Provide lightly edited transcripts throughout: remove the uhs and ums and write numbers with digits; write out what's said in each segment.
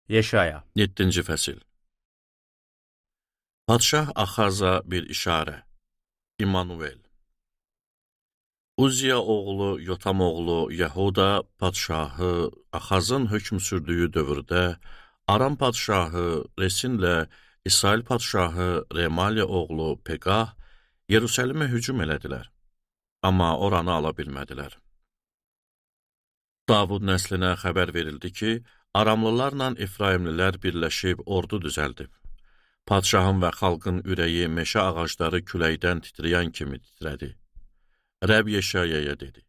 Yeşaya 7-ci fəsil. Padşah Axaza bir işarə. İmmanuel. Uziya oğlu Yotam oğlu Yahuda padşahı Axazın hökm sürdüyü dövrdə Aram padşahı Resinlə İsrail padşahı Remaliya oğlu Peqah Yerusəlimə hücum elədilər. Amma oranı ala bilmədilər. Davud nəslinə xəbər verildi ki, Aramlılarla Efraimlilər birləşib ordu düzəldib. Padşahın və xalqın ürəyi meşə ağacları küləkdən titrəyən kimi titrədi. Rəbb Yeşayaya dedi,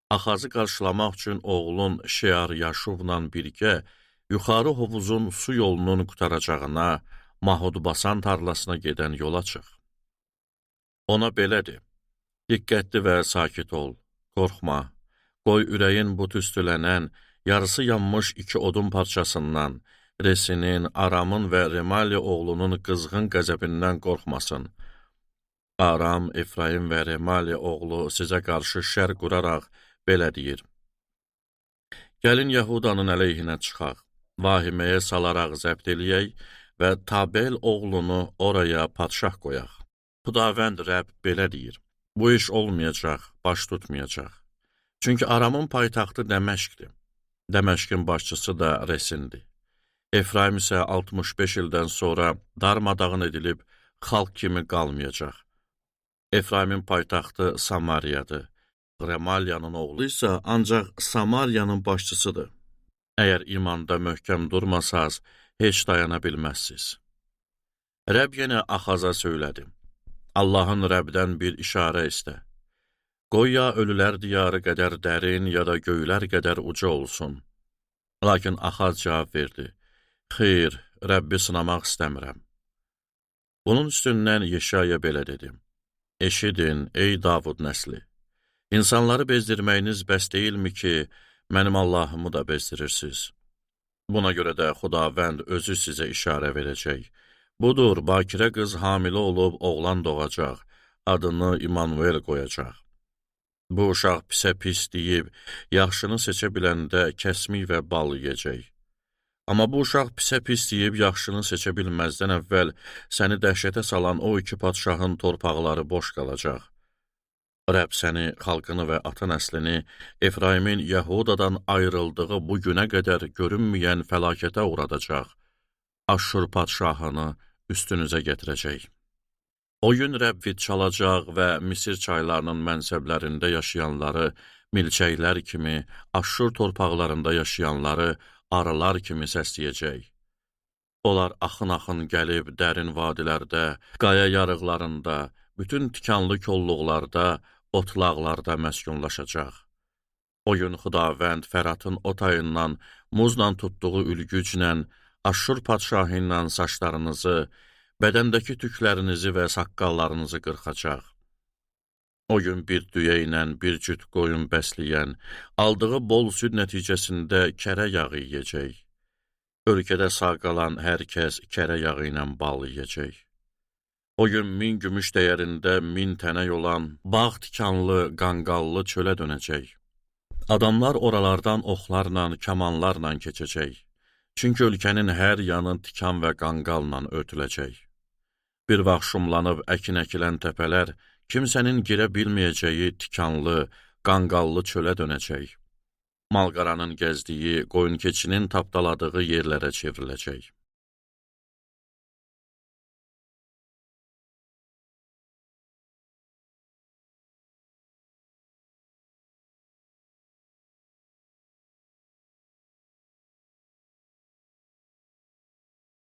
Axazı qarşılamaq üçün oğlun Şear Yaşuvla birgə yuxarı hovuzun su yolunun qutaracağına, Mahudbasan tarlasına gedən yola çıx. Ona belədir, diqqətli və sakit ol, qorxma, qoy ürəyin bu tüstülənən, yarısı yanmış 2 odun parçasından, Resinin, Aramın və Remaliya oğlunun qızğın qəzəbindən qorxmasın. Aram, Efraim və Remaliya oğlu sizə qarşı şər quraraq belə deyir. Gəlin Yahudanın əleyhinə çıxaq, vahiməyə salaraq zəbt eləyək və Tabel oğlunu oraya padşah qoyaq. Xudavənd Rəbb belə deyir, bu iş olmayacaq, baş tutmayacaq. Çünki Aramın paytaxtı Dəməşqdir, Dəməşqin başçısı da Resindir. Efraim isə 65 ildən sonra darmadağın edilib, xalq kimi qalmayacaq. Efraimin paytaxtı Samariyadır. Remaliyanın oğlu isə ancaq Samariyanın başçısıdır. Əgər imanda möhkəm durmasaz, heç dayana bilməzsiz. Rəbb yenə Axaza söylədi. Allahın Rəbdən bir işarə istə. Qoy ya ölülər diyarı qədər dərin, ya da göylər qədər uca olsun. Lakin Axaz cavab verdi. Xeyr, Rəbbi sınamaq istəmirəm. Bunun üstündən Yeşaya belə dedi. Eşidin, ey Davud nəsli. İnsanları bezdirməyiniz bəs deyilmi ki, mənim Allahımı da bezdirirsiniz? Buna görə də Xudavənd özü sizə işarə verəcək. Budur, bakirə qız hamilə olub oğlan doğacaq, adını İmmanuel qoyacaq. Bu uşaq pisə pis deyib, yaxşını seçə biləndə kəsmik və bal yeyəcək. Amma bu uşaq pisə pis deyib, yaxşını seçə bilməzdən əvvəl səni dəhşətə salan o 2 padşahın torpaqları boş qalacaq. Rəbb səni, xalqını və ata nəslini Efraimin Yahudadan ayrıldığı bu günə qədər görünməyən fəlakətə uğradacaq. Aşşur padşahını üstünüzə gətirəcək. O gün Rəbb fit çalacaq və Misir çaylarının mənsəblərində yaşayanları milçəklər kimi, Aşşur torpaqlarında yaşayanları arılar kimi səsləyəcək. Onlar axın-axın gəlib dərin vadilərdə, qaya yarıqlarında, bütün tikanlı kolluqlarda, otlaqlarda məskunlaşacaq. O gün Xudavənd Fəratın o tayından, muzla tutduğu ülgüclə, Aşşur padşahı ilə saçlarınızı, bədəndəki tüklərinizi və saqqallarınızı qırxacaq. O gün bir düyə ilə bir cüt qoyun bəsləyən, aldığı bol süd nəticəsində kərə yağı yeyəcək. Ölkədə sağ qalan hər kəs kərə yağı ilə bal yeyəcək. O gün 1000 gümüş dəyərində 1000 tənək olan bağ tikanlı, qanqallı çölə dönəcək. Adamlar oralardan oxlarla, kamanlarla keçəcək. Çünki ölkənin hər yanı tikan və qanqalla örtüləcək. Bir vaxt şumlanıb əkin əkilən təpələr, kimsənin girə bilməyəcəyi tikanlı, qanqallı çölə dönəcək. Malqaranın gəzdiyi, qoyun keçinin tapdaladığı yerlərə çevriləcək.